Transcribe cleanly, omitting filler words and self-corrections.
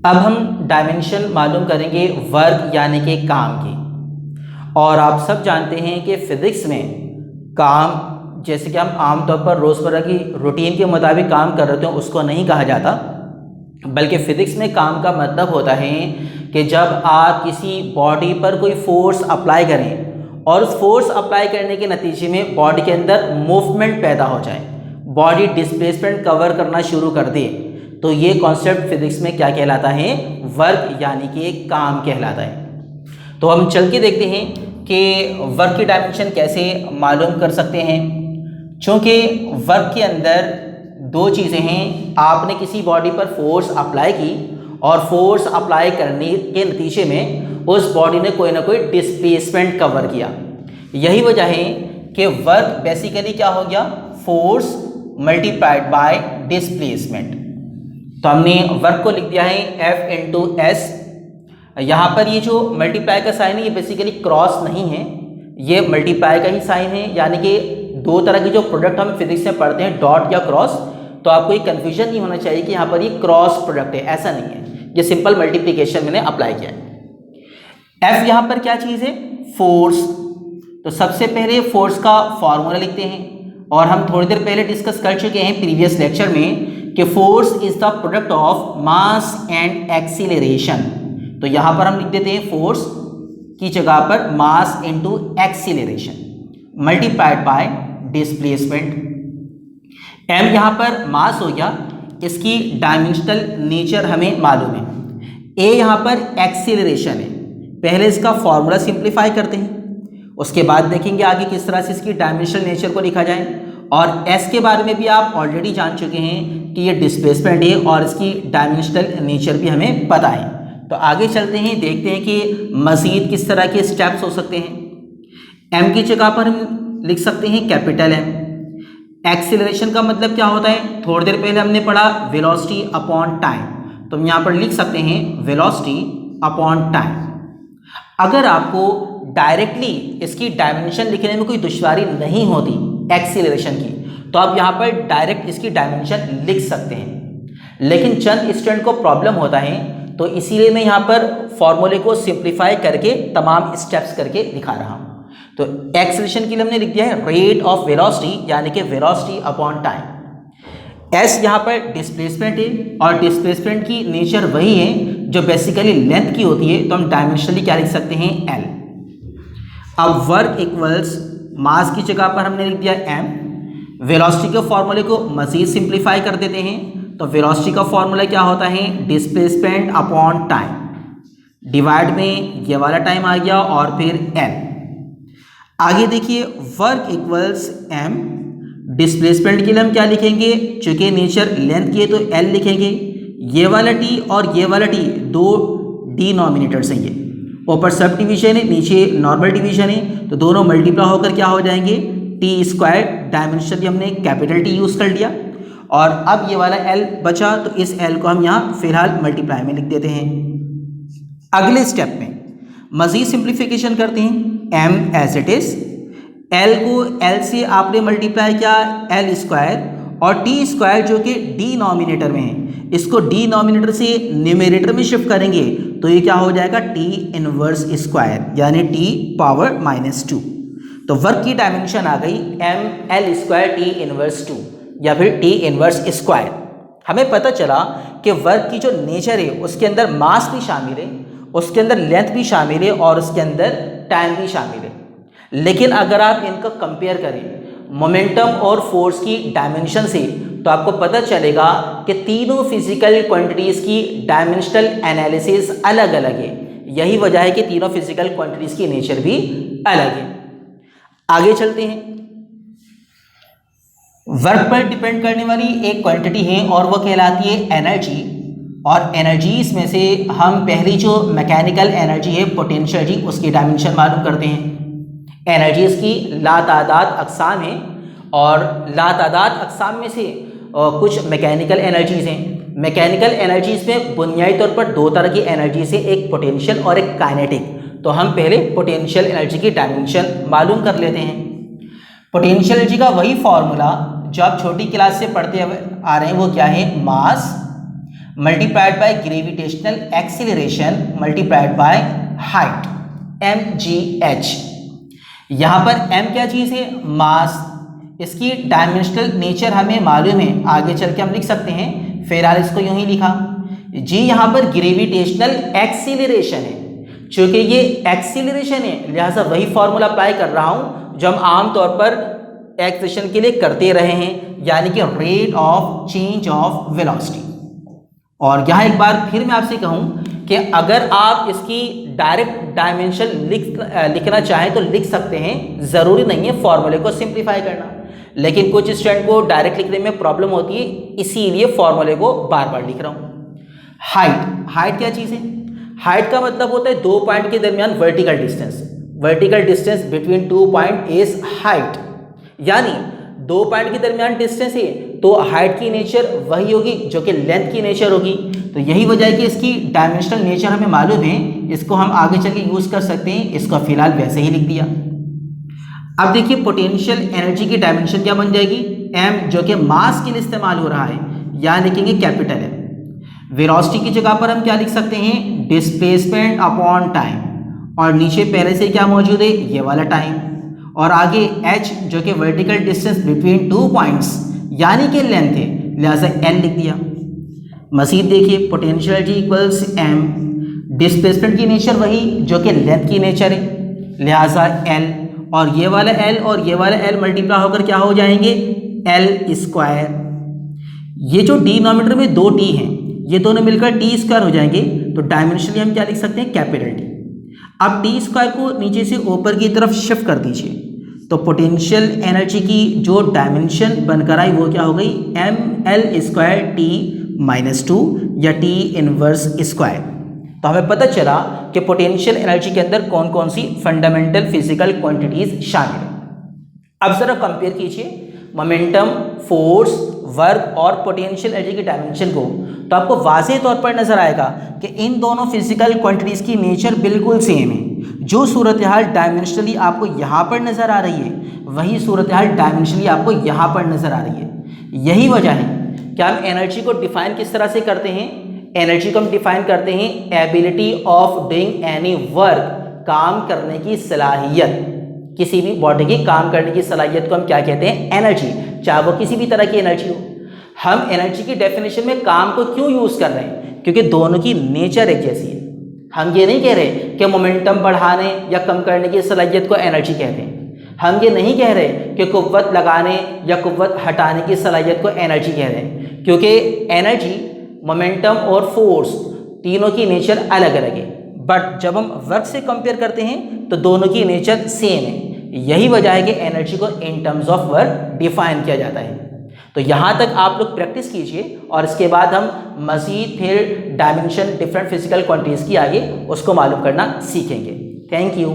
अब हम डायमेंशन मालूम करेंगे वर्क यानी कि काम की। और आप सब जानते हैं कि फिज़िक्स में काम, जैसे कि हम आमतौर पर रोज़मर्रा की रूटीन के मुताबिक काम कर रहे हैं, उसको नहीं कहा जाता, बल्कि फ़िज़िक्स में काम का मतलब होता है कि जब आप किसी बॉडी पर कोई फोर्स अप्लाई करें और उस फोर्स अप्लाई करने के नतीजे में बॉडी के अंदर मूवमेंट पैदा हो जाए, बॉडी डिस्प्लेसमेंट कवर करना शुरू कर दे, तो ये कॉन्सेप्ट फिज़िक्स में क्या कहलाता है? वर्क यानी कि काम कहलाता है। तो हम चल के देखते हैं कि वर्क की डायमेंशन कैसे मालूम कर सकते हैं। चूँकि वर्क के अंदर दो चीज़ें हैं, आपने किसी बॉडी पर फोर्स अप्लाई की और फोर्स अप्लाई करने के नतीजे में उस बॉडी ने कोई ना कोई डिस्प्लेसमेंट कवर किया। यही वजह है कि वर्क बेसिकली क्या हो गया? Force multiplied by displacement. तो हमने वर्क को लिख दिया है F इंटू एस। यहाँ पर ये जो मल्टीप्लाई का साइन है ये बेसिकली क्रॉस नहीं है, ये मल्टीप्लाई का ही साइन है। यानी कि दो तरह के जो प्रोडक्ट हम फिजिक्स में पढ़ते हैं, डॉट या क्रॉस, तो आपको ये कन्फ्यूजन नहीं होना चाहिए कि यहाँ पर ये क्रॉस प्रोडक्ट है, ऐसा नहीं है, ये सिंपल मल्टीप्लिकेशन मैंने अप्लाई किया है। F यहाँ पर क्या चीज़ है? फोर्स। तो सबसे पहले फोर्स का फॉर्मूला लिखते हैं, और हम थोड़ी देर पहले डिस्कस कर चुके हैं प्रीवियस लेक्चर में कि force is the product of mass and acceleration. तो यहाँ पर हम लिख देते हैं फोर्स की जगह पर mass into acceleration multiplied by displacement. m यहाँ पर मास हो गया, इसकी डायमेंशनल नेचर हमें मालूम है। a यहाँ पर एक्सीलरेशन है। पहले इसका फॉर्मूला सिंप्लीफाई करते हैं, उसके बाद देखेंगे आगे किस तरह से इसकी डायमेंशनल नेचर को लिखा जाए। और s के बारे में भी आप ऑलरेडी जान चुके हैं कि ये डिस्प्लेसमेंट है और इसकी डायमेंशनल नेचर भी हमें पता है। तो आगे चलते हैं, देखते हैं कि मज़ीद किस तरह के स्टेप्स हो सकते हैं। m की जगह पर हम लिख सकते हैं कैपिटल M। एक्सीलरेशन का मतलब क्या होता है? थोड़ी देर पहले हमने पढ़ा वेलोसिटी अपॉन टाइम, तो हम यहाँ पर लिख सकते हैं वेलोसिटी अपॉन टाइम। अगर आपको डायरेक्टली इसकी डायमेंशन लिखने में कोई दुश्वारी नहीं होती एक्सीलरेशन की, तो आप यहाँ पर डायरेक्ट इसकी डायमेंशन लिख सकते हैं। लेकिन चंद स्टूडेंट को प्रॉब्लम होता है, तो इसीलिए मैं यहाँ पर फॉर्मूले को सिंप्लीफाई करके तमाम स्टेप्स करके दिखा रहा हूँ। तो एक्सीलरेशन के लिए हमने लिख दिया है रेट ऑफ वेलोसिटी, यानी कि वेलोसिटी अपॉन टाइम। एस यहाँ पर डिस्प्लेसमेंट है, और डिस्प्लेसमेंट की नेचर वही है जो बेसिकली लेंथ की होती है, तो हम डायमेंशनली क्या लिख सकते हैं? एल। अब वर्क इक्वल्स मास की जगह पर हमने लिख दिया m। वेलोसिटी के फॉर्मूले को मज़ीद सिंप्लीफाई कर देते हैं, तो वेलोसिटी का फॉर्मूला क्या होता है? डिस्प्लेसमेंट अपॉन टाइम, डिवाइड में ये वाला टाइम आ गया और फिर l। आगे देखिए, वर्क इक्वल्स m, डिस्प्लेसमेंट के लिए हम क्या लिखेंगे? चूंकि नेचर लेंथ की है तो l लिखेंगे। ये वाला t और ये वाला t दो डिनोमिनेटर्स हैं, ये ऊपर सब डिवीजन है, नीचे नॉर्मल डिवीजन है, तो दोनों मल्टीप्लाई होकर क्या हो जाएंगे? T square. डायमेंशन हमने कैपिटल टी यूज़ कर लिया, और अब ये वाला एल बचा, तो इस एल को हम यहाँ फिलहाल मल्टीप्लाई में लिख देते हैं। अगले स्टेप में मज़ीद सिंप्लीफिकेशन करते हैं। M as it is, l को एल से आपने मल्टीप्लाई किया एल स्क्वायर, और टी स्क्वायर जो कि डिनोमिनेटर में है, इसको डिनोमिनेटर से न्यूमरेटर में शिफ्ट करेंगे, तो ये क्या हो जाएगा? टी इनवर्स स्क्वायर, यानी टी पावर -2। तो वर्क की डायमेंशन आ गई m l square t inverse 2, या फिर टी इनवर्स स्क्वायर। हमें पता चला कि वर्क की जो नेचर है उसके अंदर मास भी शामिल है, उसके अंदर लेंथ भी शामिल है, और उसके अंदर टाइम भी शामिल है। लेकिन अगर आप इनका कंपेयर करें मोमेंटम और फोर्स की डायमेंशन से, तो आपको पता चलेगा कि तीनों फिजिकल क्वांटिटीज़ की डायमेंशनल एनालिसिस अलग अलग है। यही वजह है कि तीनों फिजिकल क्वांटिटीज़ की नेचर भी अलग है। आगे चलते हैं। वर्क पर डिपेंड करने वाली एक क्वांटिटी है और वह कहलाती है एनर्जी। और एनर्जीज में से हम पहली जो मैकेनिकल एनर्जी है पोटेंशियल एनर्जी, उसकी डायमेंशन मालूम करते हैं। एनर्जीज की लातादाद अक़साम हैं, और लातादाद अक़साम में से कुछ मैकेनिकल एनर्जीज़ हैं। मैकेनिकल एनर्जीज़ में बुनियादी तौर पर दो तरह की एनर्जीज़ हैं, एक पोटेंशियल और एक काइनेटिक। तो हम पहले पोटेंशियल एनर्जी की डायमेंशन मालूम कर लेते हैं। पोटेंशियल एनर्जी का वही फॉर्मूला जो आप छोटी क्लास से पढ़ते आ रहे हैं, वो क्या है? Mass multiplied by gravitational acceleration multiplied by height, mgh। यहाँ पर m क्या चीज़ है? मास। इसकी डायमेंशनल नेचर हमें मालूम है, आगे चल के हम लिख सकते हैं, फिलहाल इसको यूं ही लिखा। जी यहाँ पर ग्रेविटेशनल एक्सीलरेशन है, चूंकि ये एक्सीलरेशन है लिहाजा वही फॉर्मूला अप्लाई कर रहा हूं जो हम आमतौर पर एक्सेलरेशन के लिए करते रहे हैं, यानी कि rate of change of velocity. और यहाँ एक बार फिर मैं आपसे कहूं कि अगर आप इसकी डायरेक्ट डायमेंशन लिखना चाहें तो लिख सकते हैं, ज़रूरी नहीं है फॉर्मूले को सिंप्लीफाई करना, लेकिन कुछ स्टूडेंट को डायरेक्ट लिखने में प्रॉब्लम होती है, इसीलिए फॉर्मूले को बार बार लिख रहा हूँ। हाइट क्या चीज़ है? हाइट का मतलब होता है दो पॉइंट के दरमियान vertical distance. Vertical distance between two point is height, यानी दो पॉइंट के दरमियान डिस्टेंस है तो हाइट की नेचर वही होगी जो कि लेंथ की नेचर होगी। तो यही वजह है कि इसकी डायमेंशनल नेचर हमें मालूम है, इसको हम आगे चल के यूज़ कर सकते हैं, इसको फिलहाल वैसे ही लिख दिया। अब देखिए पोटेंशियल एनर्जी की डायमेंशन क्या बन जाएगी? m, जो कि मास के लिए इस्तेमाल हो रहा है, यहाँ लिखेंगे कैपिटल M। वेलोसिटी की जगह पर हम क्या लिख सकते हैं? डिस्प्लेसमेंट अपॉन टाइम, और नीचे पहले से क्या मौजूद है? ये वाला टाइम, और आगे h जो कि vertical distance between two points यानी कि लेंथ है, लिहाजा l लिख दिया। मज़ीद देखिए potential energy equals m, displacement की नेचर वही जो कि लेंथ की नेचर है, लिहाजा l, और ये वाला l और ये वाला l मल्टीप्लाई होकर क्या हो जाएंगे? l square. ये जो डिनोमिनेटर में दो t हैं, ये दोनों मिलकर टी स्क्वायर हो जाएंगे, तो डायमेंशनली हम क्या लिख सकते हैं? Capital T. अब टी स्क्वायर को नीचे से ऊपर की तरफ शिफ्ट कर दीजिए, तो पोटेंशियल एनर्जी की जो डायमेंशन बनकर आई वो क्या हो गई? ml स्क्वायर टी माइनस 2 या टी इनवर्स स्क्वायर। तो हमें पता चला कि पोटेंशियल एनर्जी के अंदर कौन कौन सी फंडामेंटल फिजिकल क्वांटिटीज शामिल है। अब जरा कंपेयर कीजिए मोमेंटम, फोर्स, वर्क और पोटेंशियल एनर्जी की डायमेंशन को, तो आपको वाज़ेह तौर पर नजर आएगा कि इन दोनों फिजिकल क्वांटिटीज की नेचर बिल्कुल सेम है। जो सूरत हाल डायमेंशनली आपको यहाँ पर नजर आ रही है, वही सूरत हाल डायमेंशनली आपको यहाँ पर नजर आ रही है। यही वजह है कि हम एनर्जी को डिफाइन किस तरह से करते हैं? एनर्जी को हम डिफाइन करते हैं ability of doing any work, काम करने की सलाहियत। किसी भी बॉडी की काम करने की सलाहियत को हम क्या कहते हैं? एनर्जी, चाहे वो किसी भी तरह की एनर्जी हो। हम एनर्जी की डेफिनेशन में काम को क्यों यूज़ कर रहे हैं? क्योंकि दोनों की नेचर एक जैसी है। हम ये नहीं कह रहे कि मोमेंटम बढ़ाने या कम करने की सलाहियत को एनर्जी कहते हैं। हम ये नहीं कह रहे कि कुव्वत लगाने या कुव्वत हटाने की सलाहियत को एनर्जी कह रहे हैं, क्योंकि एनर्जी, मोमेंटम और फोर्स तीनों की नेचर अलग अलग है। बट जब हम वर्क से कंपेयर करते हैं तो दोनों की नेचर सेम है। यही वजह है कि एनर्जी को in terms of work define किया जाता है। तो यहाँ तक आप लोग प्रैक्टिस कीजिए, और इसके बाद हम मज़ीद फिर डायमेंशन डिफरेंट फिजिकल क्वांटिटीज़ की आगे उसको मालूम करना सीखेंगे। Thank you.